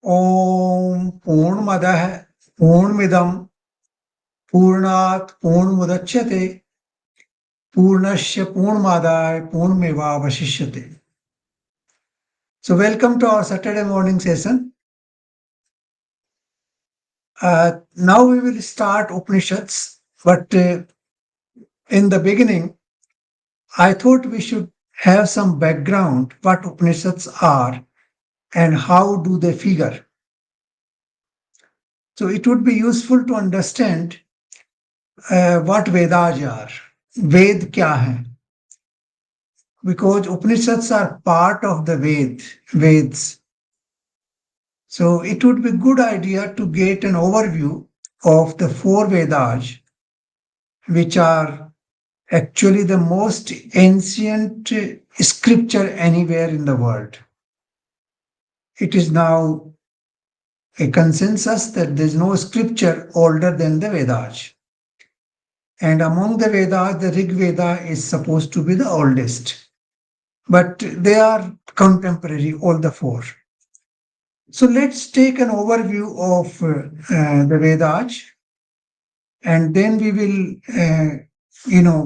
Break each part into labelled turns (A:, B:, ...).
A: ॐ पूर्णमदः पूर्णमिदं पूर्णात् पूर्णमुदच्यते पूर्णस्य पूर्णमादाय पूर्णमेवावशिष्यते. So welcome to our Saturday morning session. Now we will start Upanishads, but in the beginning, I thought we should have some background what Upanishads are and how do they figure. So it would be useful to understand what Vedas are. Ved kya hai? Because Upanishads are part of the Veds. So it would be a good idea to get an overview of the four Vedas, which are actually the most ancient scripture anywhere in the world. It is now a consensus that there is no scripture older than the Vedas. And among the Vedas, the Rig Veda is supposed to be the oldest. But they are contemporary, all the four. So let's take an overview of the Vedas, and then we will,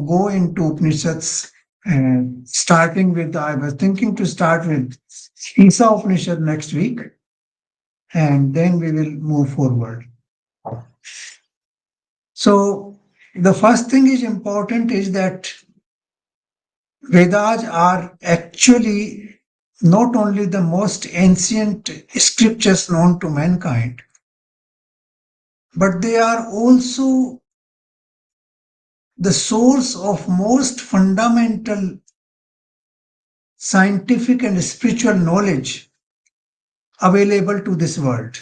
A: go into Upanishads. Starting with, I was thinking to start with Isa Upanishad next week, and then we will move forward. So the first thing is important is that Vedas are actually not only the most ancient scriptures known to mankind, but they are also the source of most fundamental scientific and spiritual knowledge available to this world.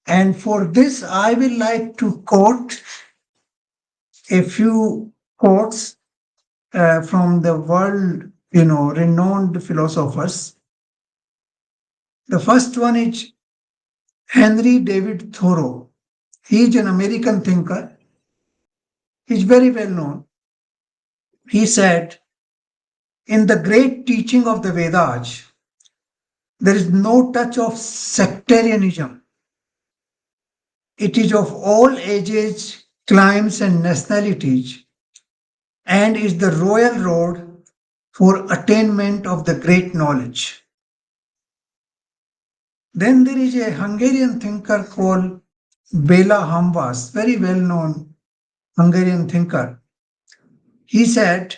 A: And for this, I will like to quote a few quotes from the world, renowned philosophers. The first one is Henry David Thoreau. He is an American thinker. He is very well known. He said, in the great teaching of the Vedas, there is no touch of sectarianism. It is of all ages, climes, and nationalities, and is the royal road for attainment of the great knowledge. Then there is a Hungarian thinker called Bela Hamvas, very well known Hungarian thinker. He said,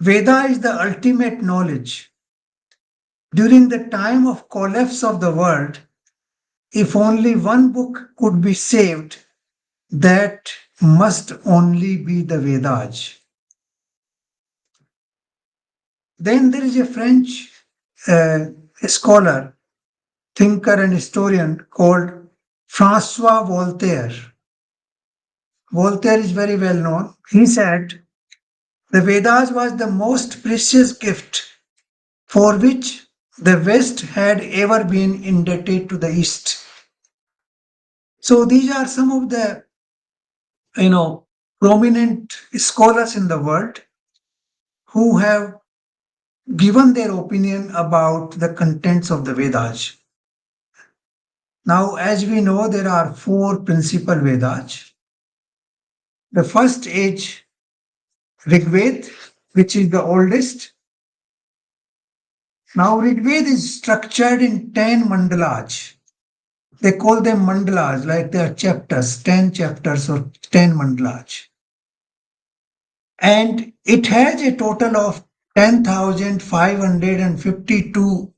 A: Veda is the ultimate knowledge. During the time of collapse of the world, if only one book could be saved, that must only be the Vedas. Then there is a French uh, scholar, thinker, and historian called Francois Voltaire. Voltaire is very well known. He said, the Vedas was the most precious gift for which the West had ever been indebted to the East. So these are some of the, prominent scholars in the world who have given their opinion about the contents of the Vedas. Now, as we know, there are four principal Vedas. The first is Rigved, which is the oldest. Now, Rigved is structured in 10 mandalas. They call them mandalas, like they are chapters, 10 chapters or 10 mandalas. And it has a total of 10,552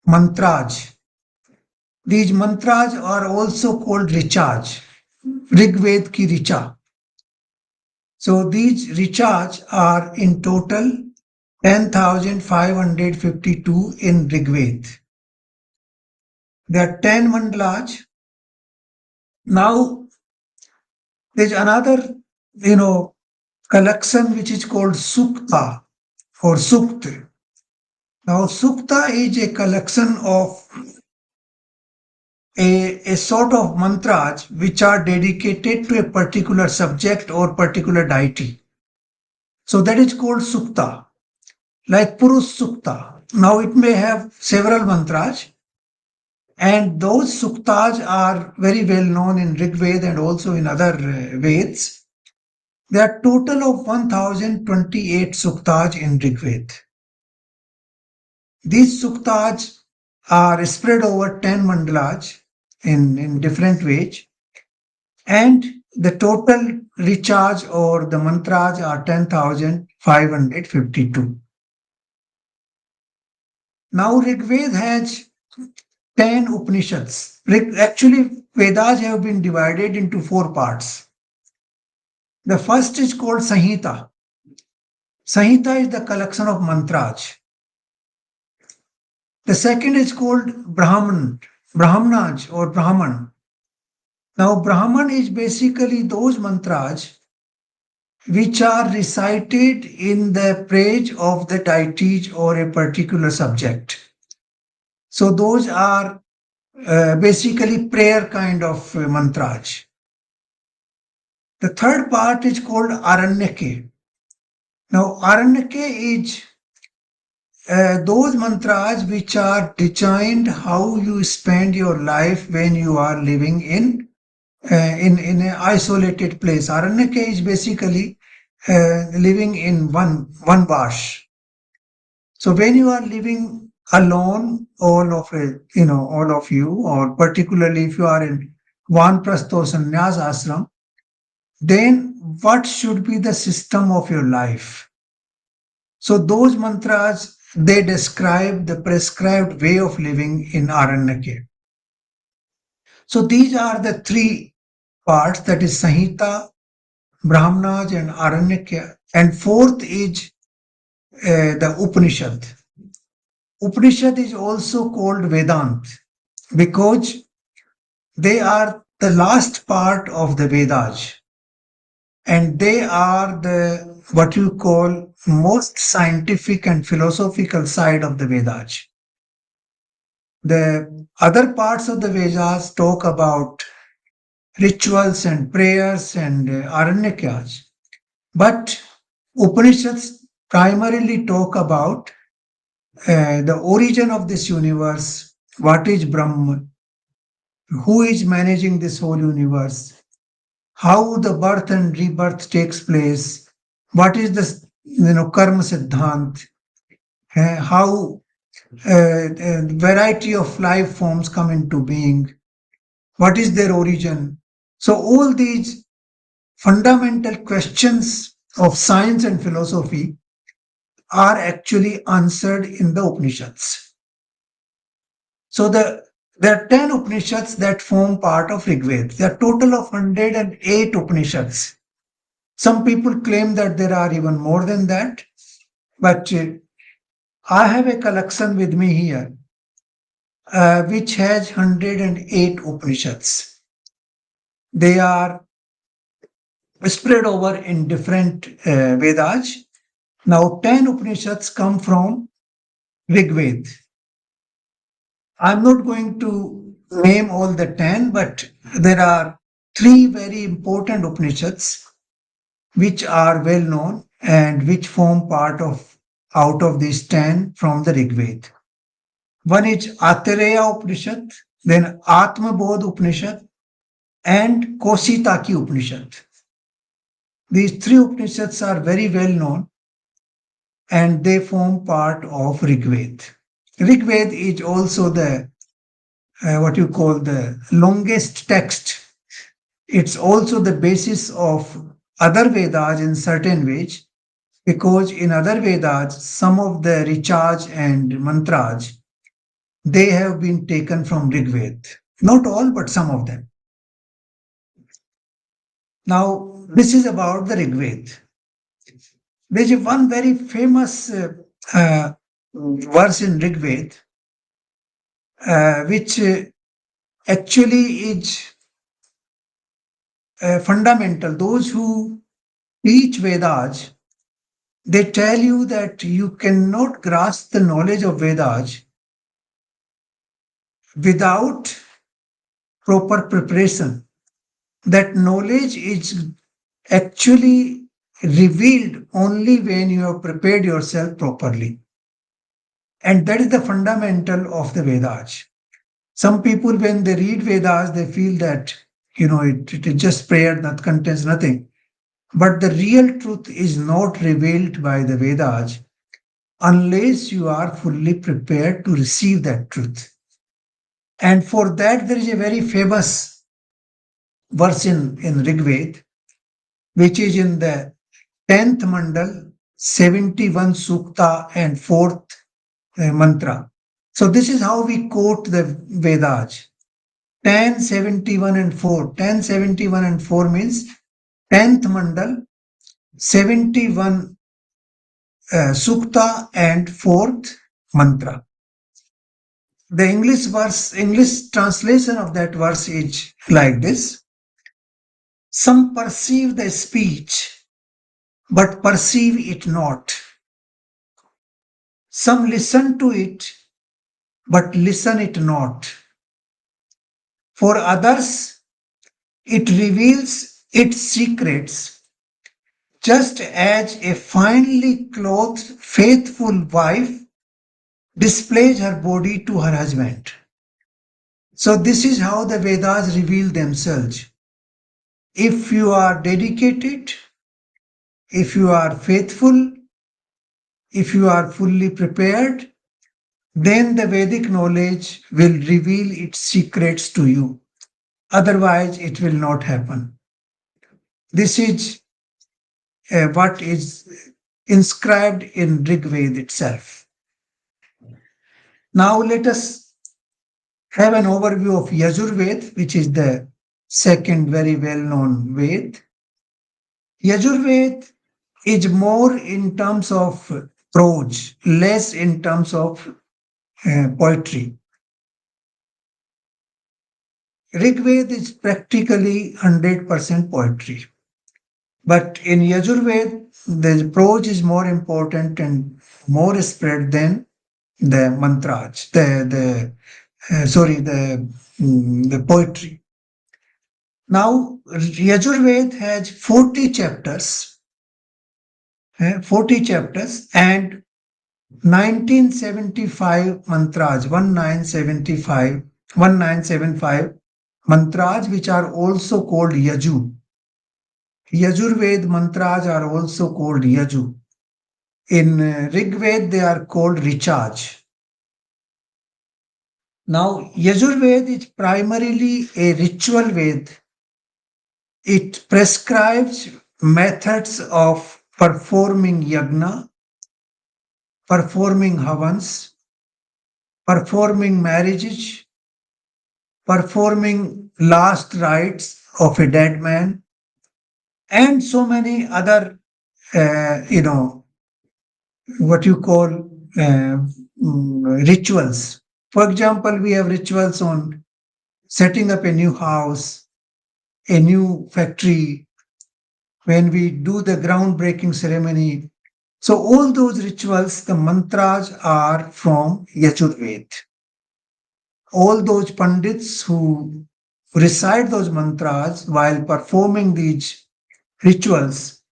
A: mantras. These mantras are also called richas, Rigved ki richa. So these richas are in total 10,552 in Rigved. There are 10 mandalas. Now there's another, collection which is called Sukta or Sukt. Now Sukta is a collection of a sort of mantras which are dedicated to a particular subject or particular deity. So that is called Sukta, like Purush Sukta. Now it may have several mantras, And those suktas are very well known in Rig Veda and also in other Veds. There are total of 1028 suktas in Rig Veda. These suktas are spread over 10 mandalas in different ways, and the total recharge or the mantras are 10,552. Now Rig Veda has 10 Upanishads. Actually, Vedas have been divided into four parts. The first is called Samhita. Samhita is the collection of mantras. The second is called Brahmanas or Brahman. Now, Brahman is basically those mantras which are recited in the praise of the deities or a particular subject. So, those are basically prayer kind of mantras. The third part is called Aranyake. Now, Aranyake is those mantras which are designed how you spend your life when you are living in an isolated place. Aranyaka is basically living in one vash. So when you are living alone, all of you, or particularly if you are in Vanprasto Sannyas Ashram, then what should be the system of your life? So those mantras they describe the prescribed way of living in Aranyaka. So these are the three parts, that is Samhita, Brahmanas and Aranyaka. And fourth is the Upanishad. Upanishad is also called Vedant because they are the last part of the Vedas, and they are the what you call most scientific and philosophical side of the Vedas. The other parts of the Vedas talk about rituals and prayers and Aranyakas, but Upanishads primarily talk about the origin of this universe, what is Brahman, who is managing this whole universe, how the birth and rebirth takes place, what is the karma siddhant, how variety of life forms come into being, what is their origin. So all these fundamental questions of science and philosophy are actually answered in the Upanishads. So there are 10 Upanishads that form part of Rig Veda. There are total of 108 Upanishads. Some people claim that there are even more than that, but I have a collection with me here which has 108 Upanishads. They are spread over in different Vedas. Now, 10 Upanishads come from Rig Veda. I'm not going to name all the 10, but there are three very important Upanishads which are well known and which form part of out of these 10 from the Rig Veda. One is Atareya Upanishad, then Atma Bodh Upanishad, and Kositaki Upanishad. These three Upanishads are very well known and they form part of Rig Veda. Rig Veda is also the what you call the longest text. It's also the basis of other Vedas in certain ways, because in other Vedas, some of the recharge and mantras, they have been taken from Rig Veda. Not all, but some of them. Now, this is about the Rig Veda. There is one very famous verse in Rig Veda, which actually is fundamental. Those who teach Vedas, they tell you that you cannot grasp the knowledge of Vedas without proper preparation. That knowledge is actually revealed only when you have prepared yourself properly. And that is the fundamental of the Vedas. Some people, when they read Vedas, they feel that, it is just prayer that contains nothing. But the real truth is not revealed by the Vedas unless you are fully prepared to receive that truth. And for that, there is a very famous verse in Rig Veda, which is in the 10th mandal, 71 sukta, and 4th mantra. So, this is how we quote the Vedas. 10, 71, and 4. 10, 71, and 4 means 10th mandal, 71 sukta, and 4th mantra. The English translation of that verse is like this. Some perceive the speech, but perceive it not. Some listen to it, but listen it not. For others, it reveals its secrets, just as a finely clothed, faithful wife displays her body to her husband. So, this is how the Vedas reveal themselves. If you are dedicated, if you are faithful, if you are fully prepared, then the Vedic knowledge will reveal its secrets to you. Otherwise, it will not happen. This is what is inscribed in Rig Veda itself. Now, let us have an overview of Yajur Veda, which is the second very well known Ved. Yajur Veda is more in terms of prose, less in terms of poetry. Rig Veda is practically 100% poetry. But in Yajurveda, the prose is more important and more spread than the mantras, the poetry. Now, Yajurveda has 40 chapters, 40 chapters, and 1975 mantras, 1975 mantras, which are also called Yaju. Yajurved mantras are also called Yaju. In Rigved, they are called Richaj. Now, Yajurved is primarily a ritual Ved. It prescribes methods of performing yagna, performing havans, performing marriages, performing last rites of a dead man, and so many other, what you call rituals. For example, we have rituals on setting up a new house, a new factory, when we do the groundbreaking ceremony. So, all those rituals, the mantras are from Yajurved. All those pandits who recite those mantras while performing these rituals,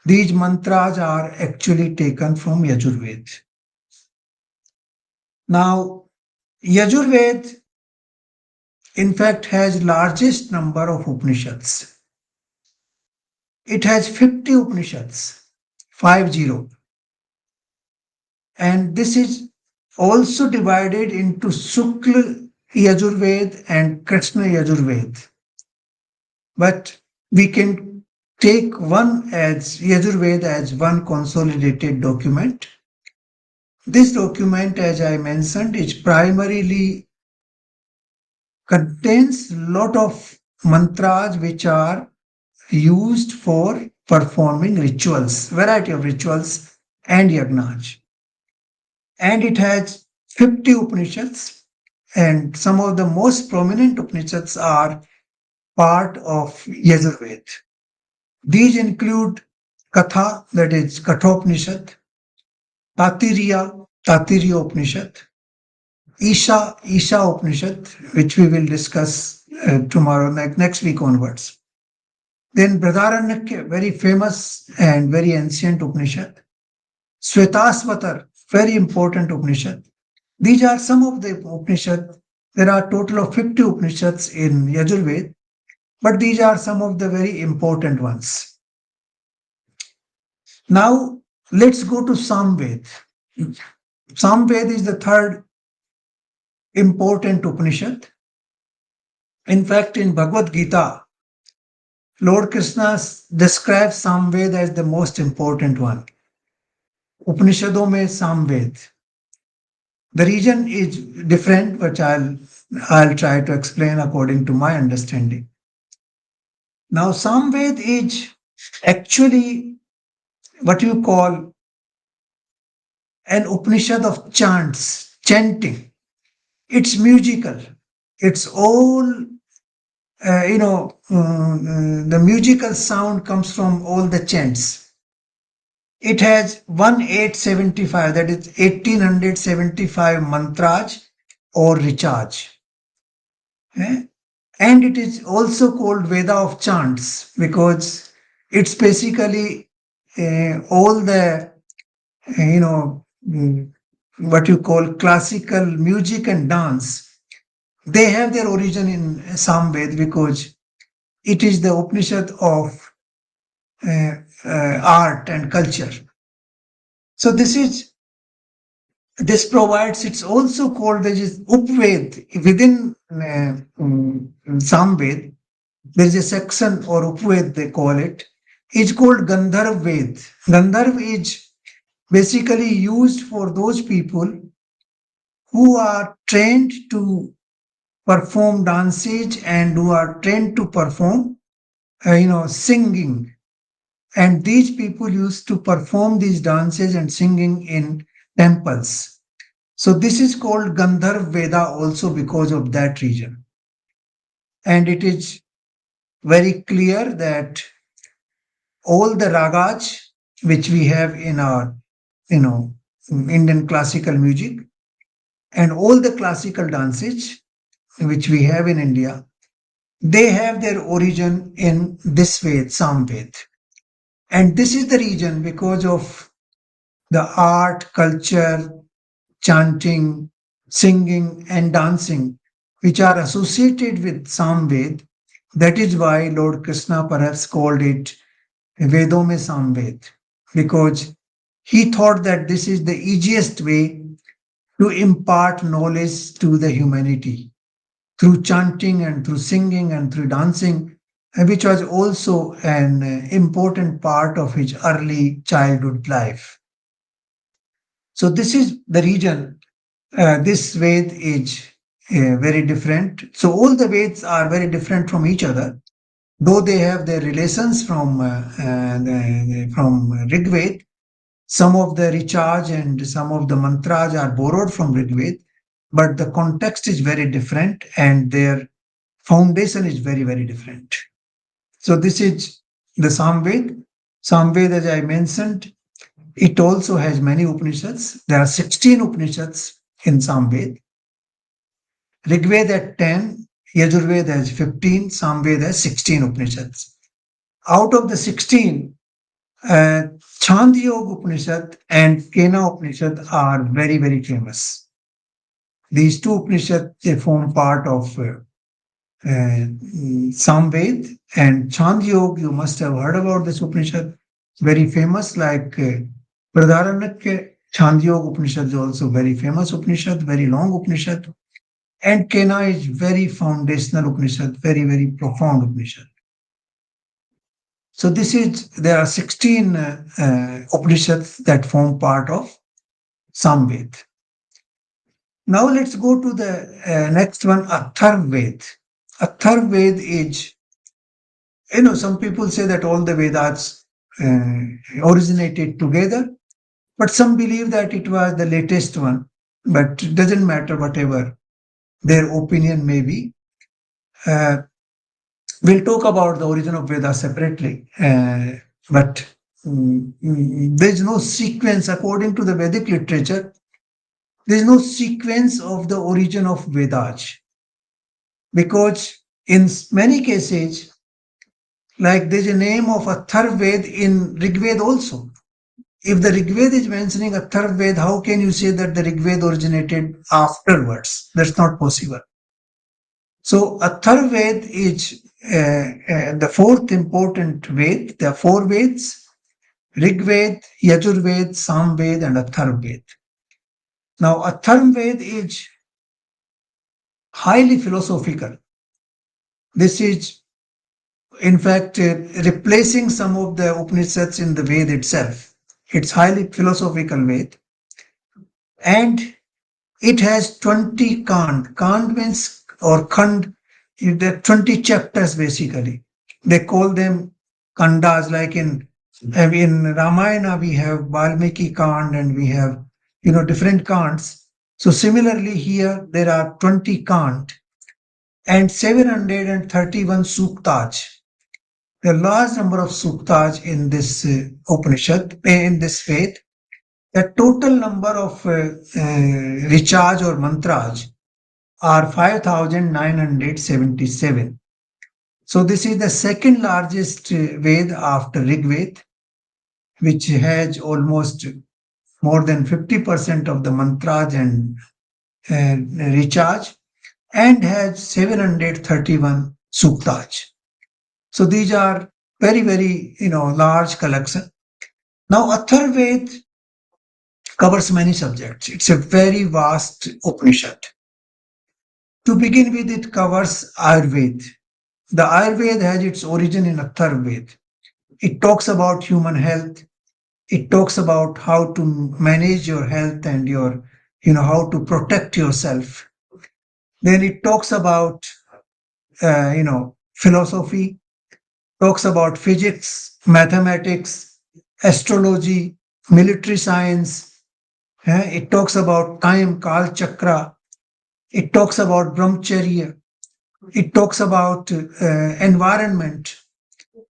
A: these mantras are actually taken from Yajurved. Now, Yajurved, in fact, has largest number of Upanishads. It has 50 Upanishads, 50. And this is also divided into Shukla Yajurved and Krishna Yajurved. But we can take one as Yajurved as one consolidated document. This document, as I mentioned, is primarily contains a lot of mantras which are used for performing rituals, variety of rituals and yagnas. And it has 50 Upanishads, and some of the most prominent Upanishads are part of Yajurveda. These include Katha, that is Kathopanishad, Tatiriya Upanishad, Isha Upanishad, which we will discuss tomorrow, next week onwards. Then Brihadaranyaka, very famous and very ancient Upanishad. Svetasvatar, very important Upanishad. These are some of the Upanishad There are total of 50 Upanishads in Yajurveda, but these are some of the very important ones. Now, let's go to Samved. Samved is the third important Upanishad. In fact, in Bhagavad Gita, Lord Krishna describes Samved as the most important one. Upanishadon mein Samved. The reason is different, which I'll try to explain according to my understanding. Now, Samved is actually what you call an Upanishad of chants, chanting. It's musical. It's all, the musical sound comes from all the chants. It has 1875, that is 1875 mantras or recharge. Eh? And it is also called Veda of chants because it's basically all the, what you call classical music and dance. They have their origin in Samved because it is the Upanishad of art and culture. So this provides, it's also called, there is Upved within Samved. There is a section or Upved they call it. It's called Gandharv Ved. Gandharv is basically used for those people who are trained to perform dances and who are trained to perform, singing. And these people used to perform these dances and singing in temples. So this is called Gandharv Veda also because of that region. And it is very clear that all the ragas which we have in our, Indian classical music and all the classical dances which we have in India, they have their origin in this Ved, Samved. And this is the reason because of the art, culture, chanting, singing, and dancing, which are associated with Samved. That is why Lord Krishna perhaps called it Vedon mein Samved, because he thought that this is the easiest way to impart knowledge to the humanity through chanting and through singing and through dancing, which was also an important part of his early childhood life. So, this is the reason this Ved is very different. So, all the Veds are very different from each other, though they have their relations from Rig Ved. Some of the recharge and some of the mantras are borrowed from Rig Ved, but the context is very different and their foundation is very, very different. So this is the Samved. Samved, as I mentioned, it also has many Upanishads. There are 16 Upanishads in Samved. Rigved at 10, Yajurved has 15, Samved has 16 Upanishads. Out of the 16, Chandogya Upanishad and Kena Upanishad are very, very famous. These two Upanishads, they form part of Samved and Chandogya. You must have heard about this Upanishad, very famous, like Pradaranakya. Chandogya Upanishad is also very famous Upanishad, very long Upanishad. And Kena is very foundational Upanishad, very, very profound Upanishad. So there are 16 Upanishads that form part of Samved. Now let's go to the next one, Atharvaved. Atharvaved is, some people say that all the Vedas originated together, but some believe that it was the latest one. But it doesn't matter, whatever their opinion may be. We'll talk about the origin of Vedas separately, but there's no sequence according to the Vedic literature. There's no sequence of the origin of Vedas because in many cases, like there's a name of Atharvaved in Rigved also. If the Rigved is mentioning Atharvaved, how can you say that the Rigved originated afterwards? That's not possible. So Atharvaved is the fourth important Ved. There are four Veds: Rig Ved, Yajurved, Samved, and Atharvaved. Now, Atharvaved is highly philosophical. This is, in fact, replacing some of the Upanishads in the Ved itself. It's highly philosophical Ved, and it has 20 Kand. Kand means, or Khand, there are 20 chapters basically. They call them Kandas, like in Ramayana, we have Valmiki Kand and we have, different Kands. So similarly here, there are 20 Kand and 731 Suktaj. There are large number of Suktaj in this Upanishad, in this faith. The total number of recharge or mantras are 5,977. So this is the second largest Ved after Rig Ved, which has almost more than 50% of the mantras and recharge, and has 731 suktas. So these are very, very, large collection. Now, Atharvaved covers many subjects. It's a very vast Upanishad. To begin with, it covers Ayurveda. The Ayurveda has its origin in Atharvaved. It talks about human health. It talks about how to manage your health and how to protect yourself. Then it talks about, philosophy, talks about physics, mathematics, astrology, military science. It talks about time, Kal Chakra. It talks about brahmacharya. It talks about environment,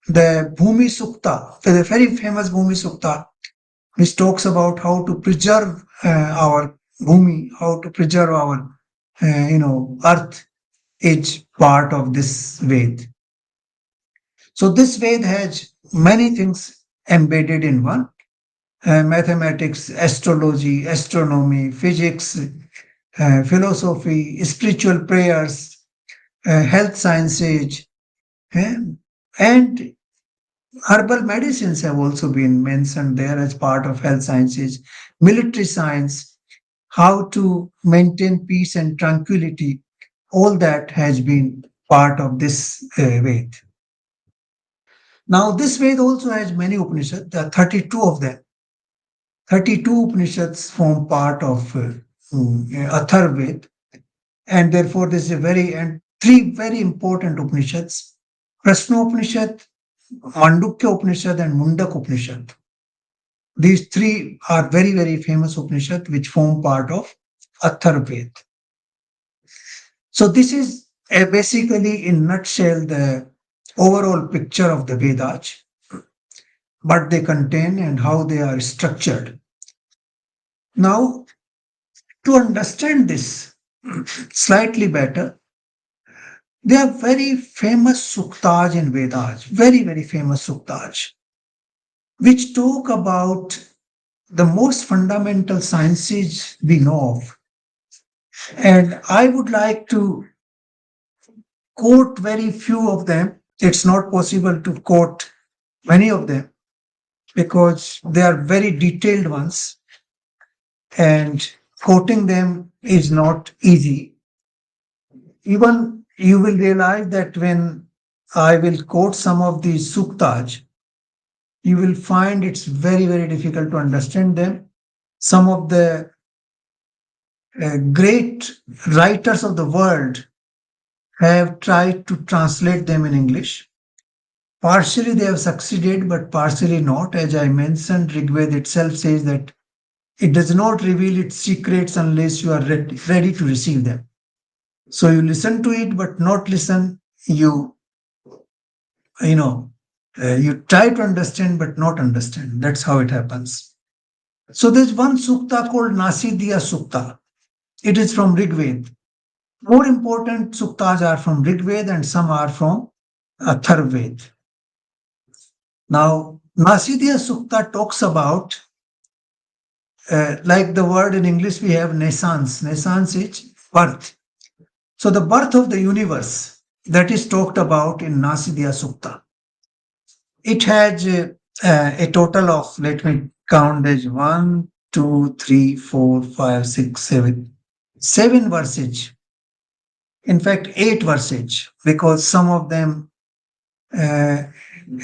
A: the Bhumi Sukta, the very famous Bhumi Sukta, which talks about how to preserve our Bhumi, how to preserve our, earth, is part of this Ved. So this Ved has many things embedded in one: mathematics, astrology, astronomy, physics, philosophy, spiritual prayers, health sciences, eh, and herbal medicines have also been mentioned there as part of health sciences, military science, how to maintain peace and tranquility. All that has been part of this Ved. Now, this Ved also has many Upanishads. There are 32 of them. 32 Upanishads form part of Atharvaved, and therefore this is a very and three very important Upanishads: Prashna Upanishad, Mandukya Upanishad, and Mundak Upanishad. These three are very, very famous Upanishads which form part of Atharvaved. So this is basically, in nutshell, the overall picture of the Vedas, what they contain and how they are structured. Now, to understand this slightly better, there are very famous suktas in Vedas, very, very famous suktas, which talk about the most fundamental sciences we know of. And I would like to quote very few of them. It's not possible to quote many of them because they are very detailed ones, and quoting them is not easy. Even you will realize that when I will quote some of these suktas, you will find it's very, very difficult to understand them. Some of the great writers of the world have tried to translate them in English. Partially they have succeeded, but partially not. As I mentioned, Rigved itself says that it does not reveal its secrets unless you are ready to receive them. So you listen to it, but not listen. You know, you try to understand, but not understand. That's how it happens. So there's one sukta called Nasidiya Sukta. It is from Rigved. More important suktas are from Rigved and some are from Atharvaved. Now, Nasidiya Sukta talks about, like the word in English, we have naissance. Naissance is birth. So the birth of the universe that is talked about in Nasidia Sukta, it has a total of, let me count as one, two, three, four, five, six, seven, seven verses. In fact, eight verses, because some of them uh,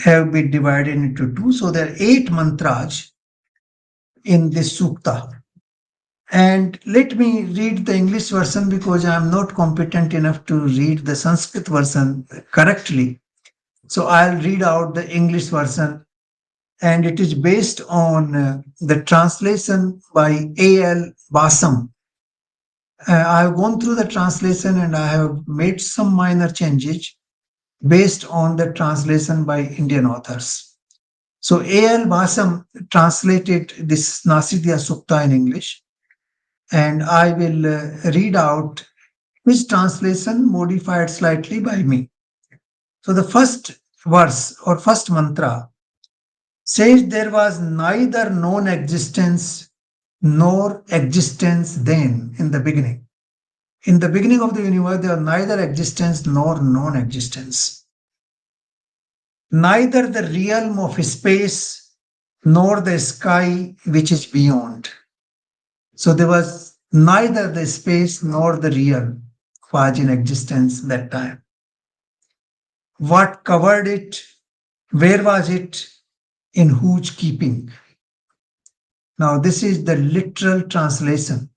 A: have been divided into two. So there are eight mantras in this sukta. And let me read the English version because I am not competent enough to read the Sanskrit version correctly. So I'll read out the English version, and it is based on the translation by A.L. Basam. I have gone through the translation and I have made some minor changes based on the translation by Indian authors. So A.L. Basam translated this Nasidia Sukta in English, and I will read out his translation modified slightly by me. So the first verse or first mantra says there was neither non existence nor existence then in the beginning. In the beginning of the universe, there was neither existence nor non existence, neither the realm of space nor the sky which is beyond. So there was neither the space nor the realm was in existence that time. What covered it? Where was it? In whose keeping? Now, this is the literal translation.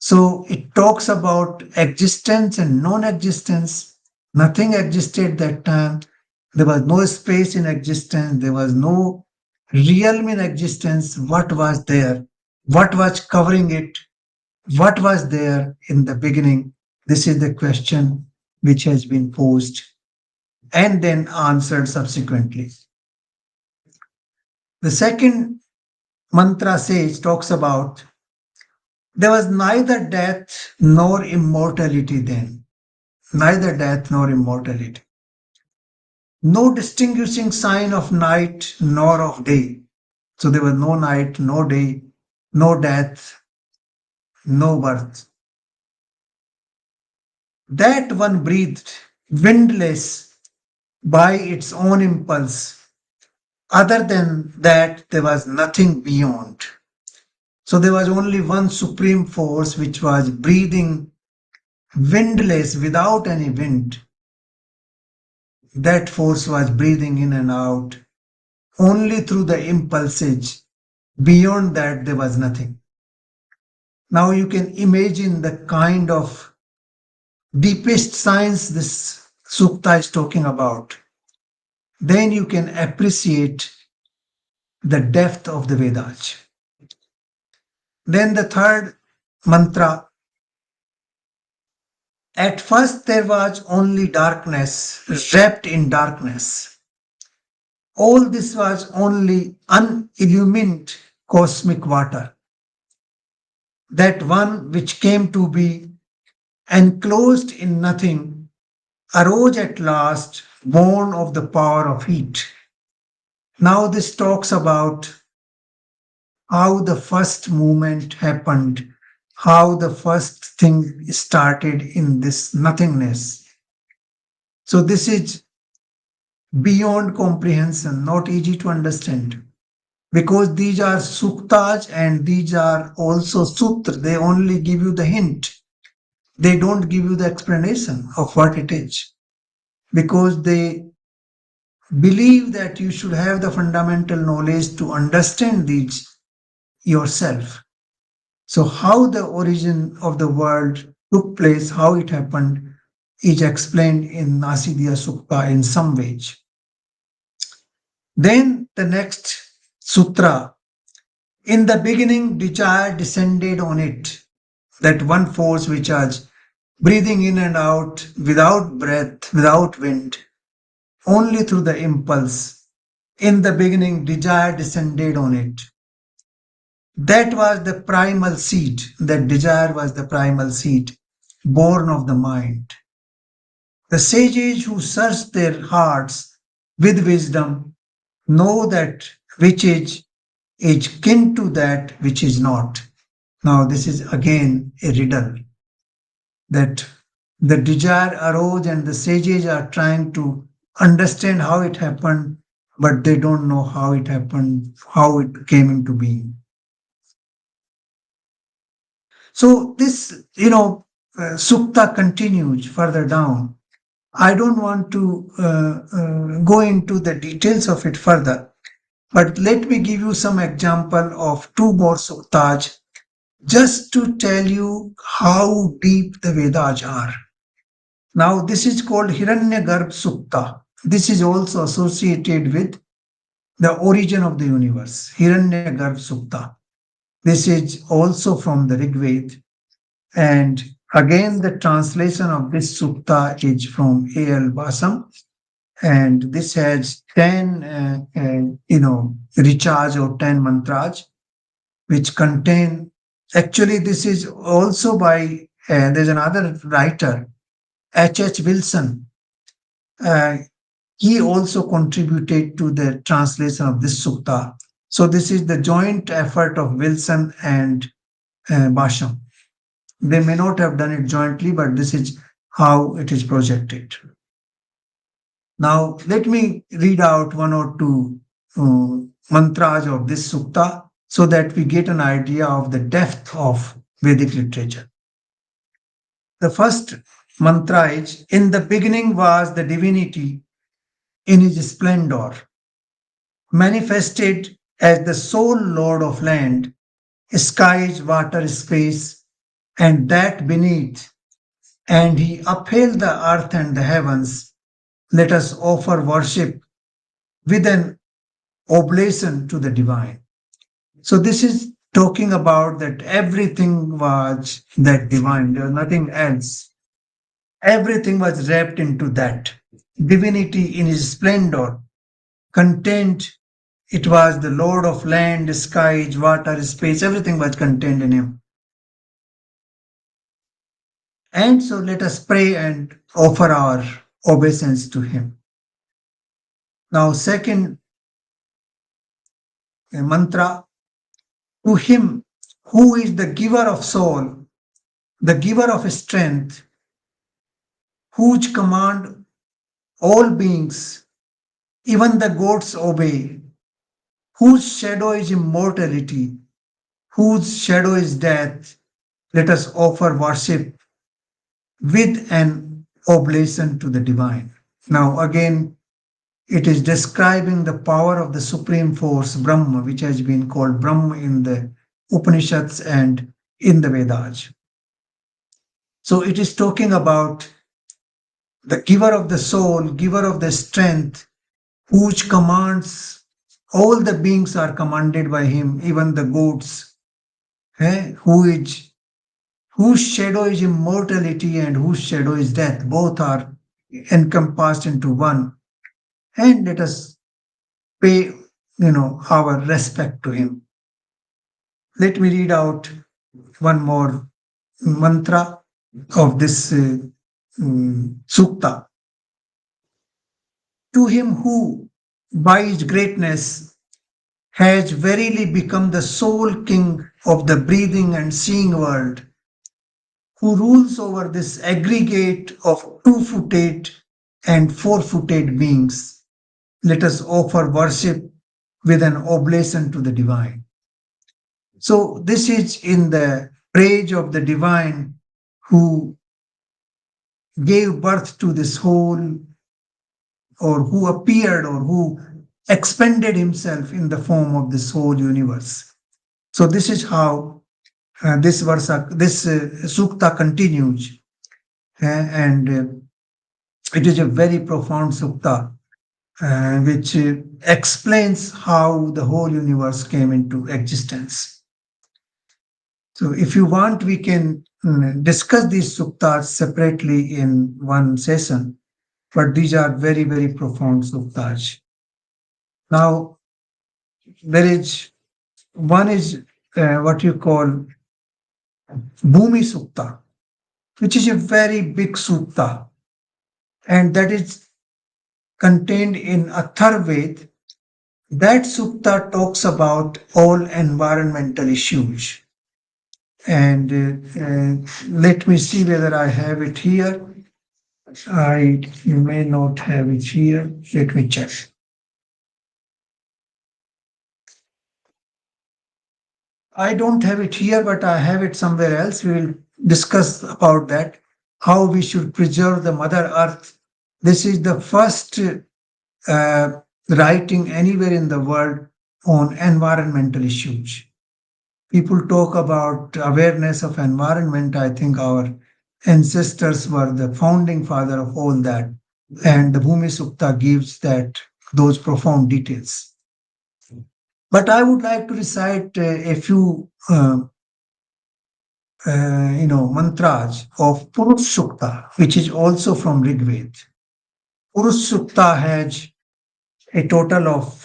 A: So it talks about existence and non existence. Nothing existed that time. There was no space in existence. There was no realm in existence. What was there? What was covering it? What was there in the beginning? This is the question which has been posed and then answered subsequently. The second mantra says, talks about there was neither death nor immortality then. Neither death nor immortality. No distinguishing sign of night nor of day. So there was no night, no day, no death, no birth. That one breathed, windless by its own impulse. Other than that, there was nothing beyond. So there was only one supreme force which was breathing windless without any wind. That force was breathing in and out only through the impulses. Beyond that, there was nothing. Now you can imagine the kind of deepest science this sukta is talking about. Then you can appreciate the depth of the Vedas. Then the third mantra. At first, there was only darkness, wrapped in darkness. All this was only unillumined cosmic water. That one which came to be enclosed in nothing arose at last, born of the power of heat. Now, this talks about how the first movement happened, how the first thing started in this nothingness. So, this is beyond comprehension, not easy to understand. Because these are suktas and these are also sutra. They only give you the hint. They don't give you the explanation of what it is. Because they believe that you should have the fundamental knowledge to understand these yourself. So, how the origin of the world took place, how it happened, is explained in Nasidia Sukta in some ways. Then the next sutra. In the beginning, desire descended on it, that one force which was breathing in and out without breath, without wind, only through the impulse. In the beginning, desire descended on it. That was the primal seed, that desire was the primal seed, born of the mind. The sages who search their hearts with wisdom know that which is kin to that which is not. Now, this is again a riddle that The desire arose, and the sages are trying to understand how it happened, but they don't know how it happened, how it came into being. So this, sukta continues further down. I don't want to go into the details of it further, but let me give you some example of two more suktas just to tell you how deep the Vedas are. Now, this is called Hiranyagarbh Sukta. This is also associated with the origin of the universe, Hiranyagarbh Sukta. This is also from the Rig Veda. And again, the translation of this sukta is from A.L. Basam. And this has 10, recharge or 10 mantras, which contain, actually, this is also by, there's another writer, H. Wilson. Uh, he also contributed to the translation of this sukta. So this is the joint effort of Wilson and Basham. They may not have done it jointly, but this is how it is projected. Now, let me read out one or two mantras of this sukta so that we get an idea of the depth of Vedic literature. The first mantra is: In the beginning was the divinity in his splendor, manifested as the sole Lord of land, skies, water, space, and that beneath, and he upheld the earth and the heavens. Let us offer worship with an oblation to the divine. So this is talking about that everything was that divine. There was nothing else. Everything was wrapped into that. Divinity in his splendor, contained. It was the Lord of land, skies, water, space. Everything was contained in him. And so let us pray and offer our obeisance to him. Now, second mantra: to him who is the giver of soul, the giver of strength, whose command all beings, even the gods, obey, whose shadow is immortality, whose shadow is death, let us offer worship with an oblation to the divine. Now, again, it is describing the power of the supreme force, Brahma, which has been called Brahma in the Upanishads and in the Vedas. So it is talking about the giver of the soul, giver of the strength, whose commands all the beings are commanded by him, even the goats, who is whose shadow is immortality and whose shadow is death. Both are encompassed into one. And let us pay, our respect to him. Let me read out one more mantra of this sukta. To him who, by his greatness, has verily become the sole king of the breathing and seeing world, who rules over this aggregate of two-footed and four-footed beings, let us offer worship with an oblation to the divine. So, this is in the praise of the divine who gave birth to this whole, or who appeared, or who expended himself in the form of this whole universe. So, this is how this sukta continues, and it is a very profound sukta which explains how the whole universe came into existence. So, if you want, we can discuss these suktas separately in one session, but these are very, very profound suktas. Now, there is one is what you call Bhumi Sukta, which is a very big sukta, and that is contained in Atharvaved. That sukta talks about all environmental issues. And let me see whether I have it here. I may not have it here. Let me check. I don't have it here, but I have it somewhere else. We will discuss about that, how we should preserve the Mother Earth. This is the first uh, writing anywhere in the world on environmental issues. People talk about awareness of environment. I think our ancestors were the founding father of all that. And the Bhumi Sukta gives that those profound details. But I would like to recite a few mantras of Purush Sukta, which is also from Rig Veda. Purush Sukta has a total of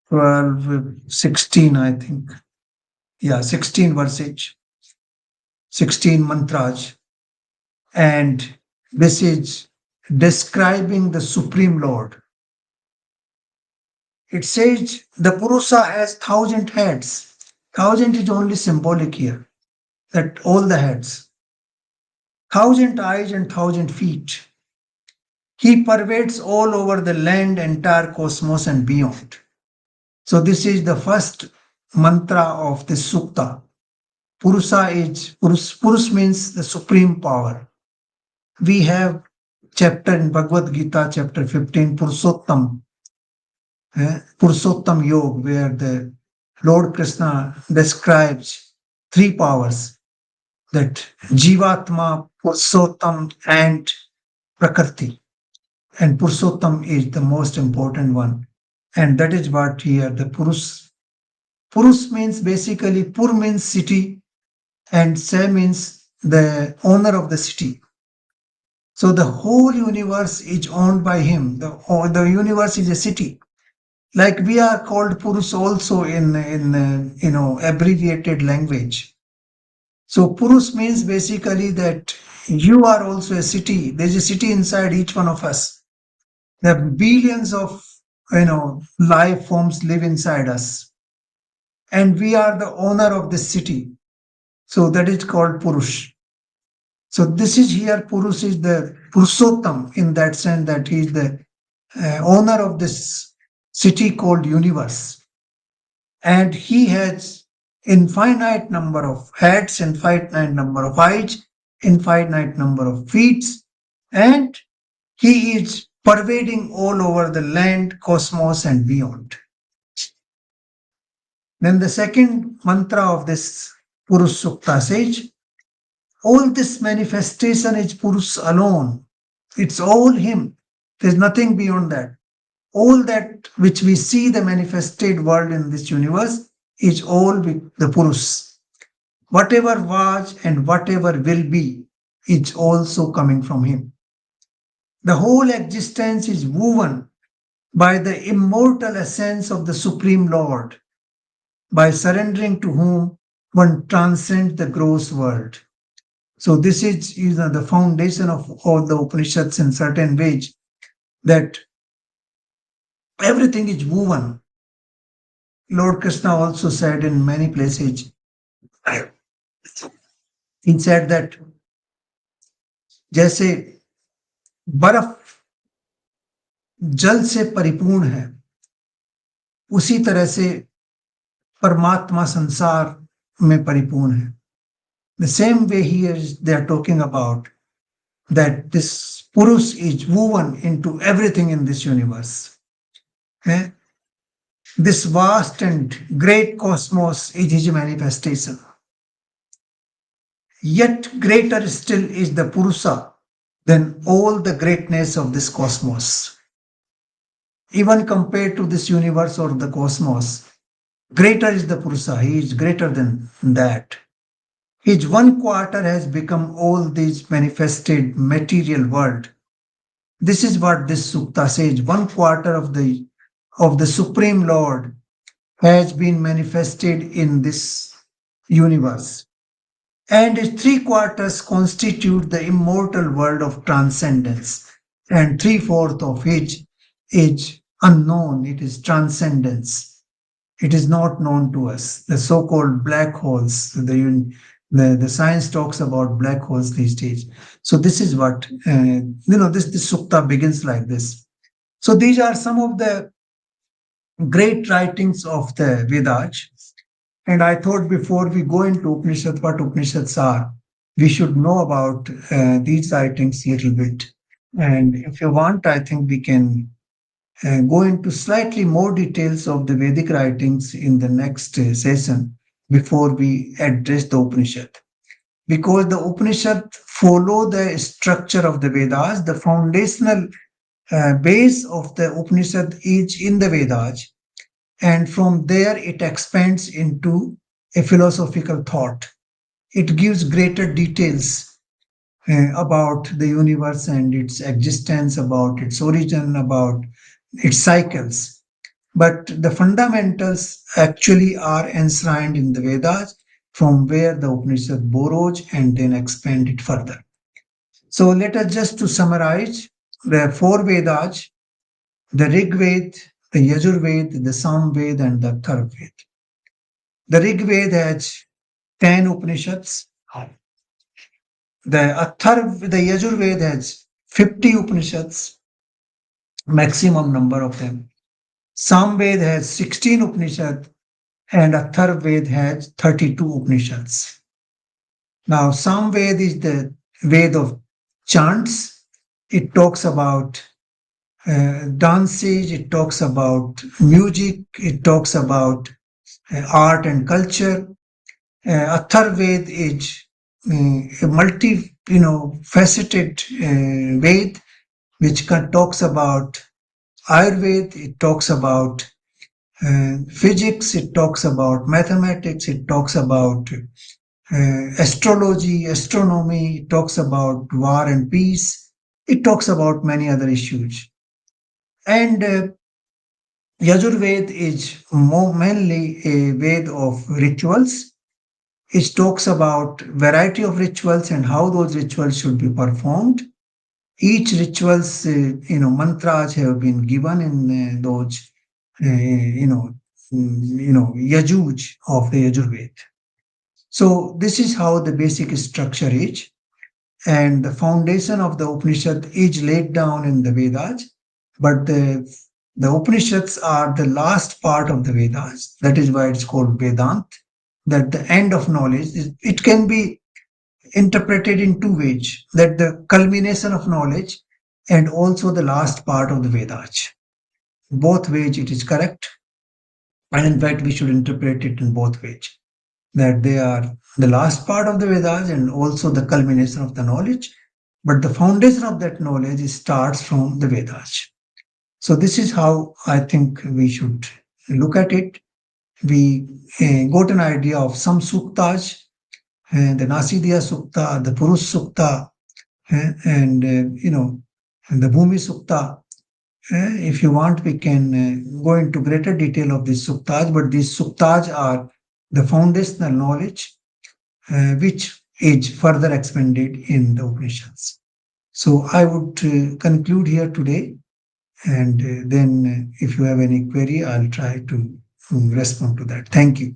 A: 12, 16, I think. Yeah, 16 verses, 16 mantras. And this is describing the Supreme Lord. It says the Purusha has 1,000 heads. 1,000 is only symbolic here, that all the heads. 1,000 eyes and 1,000 feet. He pervades all over the land, entire cosmos, and beyond. So, this is the first mantra of the Sukta. Purus means the supreme power. We have chapter in Bhagavad Gita, chapter 15, Purushottam Yoga, where the Lord Krishna describes three powers, that Jivatma, Purushottam, and Prakriti. And Purushottam is the most important one. And that is what here the Purus. Purus means basically, Pur means city, and Se means the owner of the city. So the whole universe is owned by him. The universe is a city. Like we are called Purus also in abbreviated language. So Purus means basically that you are also a city. There's a city inside each one of us. There are billions of life forms live inside us, and we are the owner of this city. So that is called Purush. So this is here Purush is the Purushottam in that sense that he is the owner of this city called universe, and he has infinite number of heads, infinite number of eyes, infinite number of feet, and he is pervading all over the land, cosmos, and beyond. Then the second mantra of this Purush Sukta says, all this manifestation is Purush alone. It's all him. There's nothing beyond that. All that which we see the manifested world in this universe is all the Purush. Whatever was and whatever will be is also coming from him. The whole existence is woven by the immortal essence of the Supreme Lord, by surrendering to whom one transcends the gross world. So this is the foundation of all the Upanishads in certain ways, that everything is woven. Lord Krishna also said in many places, he said that जैसे बर्फ जल से परिपूर्ण है, उसी तरह से परमात्मा संसार में परिपूर्ण है. The same way here they are talking about that this Purush is woven into everything in this universe. Okay? This vast and great cosmos is his manifestation. Yet greater still is the Purusha than all the greatness of this cosmos. Even compared to this universe or the cosmos, greater is the Purusha. He is greater than that. His one quarter has become all these manifested material world. This is what this sukta says. One quarter of the Supreme Lord has been manifested in this universe. And its three quarters constitute the immortal world of transcendence. And three-fourths of it is unknown. It is transcendence. It is not known to us. The so-called black holes, The science talks about black holes these days. So this is what this sukta begins like this. So these are some of the great writings of the Vedas. And I thought before we go into Upanishad, what Upanishads are, we should know about these writings a little bit. And if you want, I think we can go into slightly more details of the Vedic writings in the next session before we address the Upanishad. Because the Upanishad follow the structure of the Vedas, the foundational base of the Upanishad is in the Vedas, and from there it expands into a philosophical thought. It gives greater details about the universe and its existence, about its origin, about its cycles. But the fundamentals actually are enshrined in the Vedas, from where the Upanishad borrows and then expand it further. So let us just to summarize the four Vedas: the Rig Veda, the Yajur Veda, the Sam Veda, and the Atharva Veda. The Rig Veda has 10 Upanishads. The Yajur Veda has 50 Upanishads, maximum number of them. Sam Veda has 16 Upanishads, and Atharva Veda has 32 Upanishads. Now, Sam Veda is the Veda of chants. It talks about dances, it talks about music, it talks about art and culture. Atharvaved is a multi, faceted Ved, which talks about Ayurveda, it talks about physics, it talks about mathematics, it talks about astrology, astronomy, it talks about war and peace, it talks about many other issues. And Yajurved is more mainly a Ved of rituals. It talks about variety of rituals and how those rituals should be performed. Each rituals, mantras have been given in those, yajuj of the Yajurved. So this is how the basic structure is, and the foundation of the Upanishad is laid down in the Vedas, but the Upanishads are the last part of the Vedas. That is why it's called Vedant. That the end of knowledge it can be interpreted in two ways: that the culmination of knowledge and also the last part of the Vedas. Both ways it is correct, and in fact we should interpret it in both ways. That they are the last part of the Vedas and also the culmination of the knowledge. But the foundation of that knowledge starts from the Vedas. So this is how I think we should look at it. We got an idea of some suktas, the Nasidiya Sukta, the Purush Sukta, and and the Bhumi Sukta. If you want, we can go into greater detail of these suktas, but these suktas are the foundational knowledge which is further expanded in the Upanishads. So I would conclude here today, and then if you have any query, I'll try to respond to that. Thank you.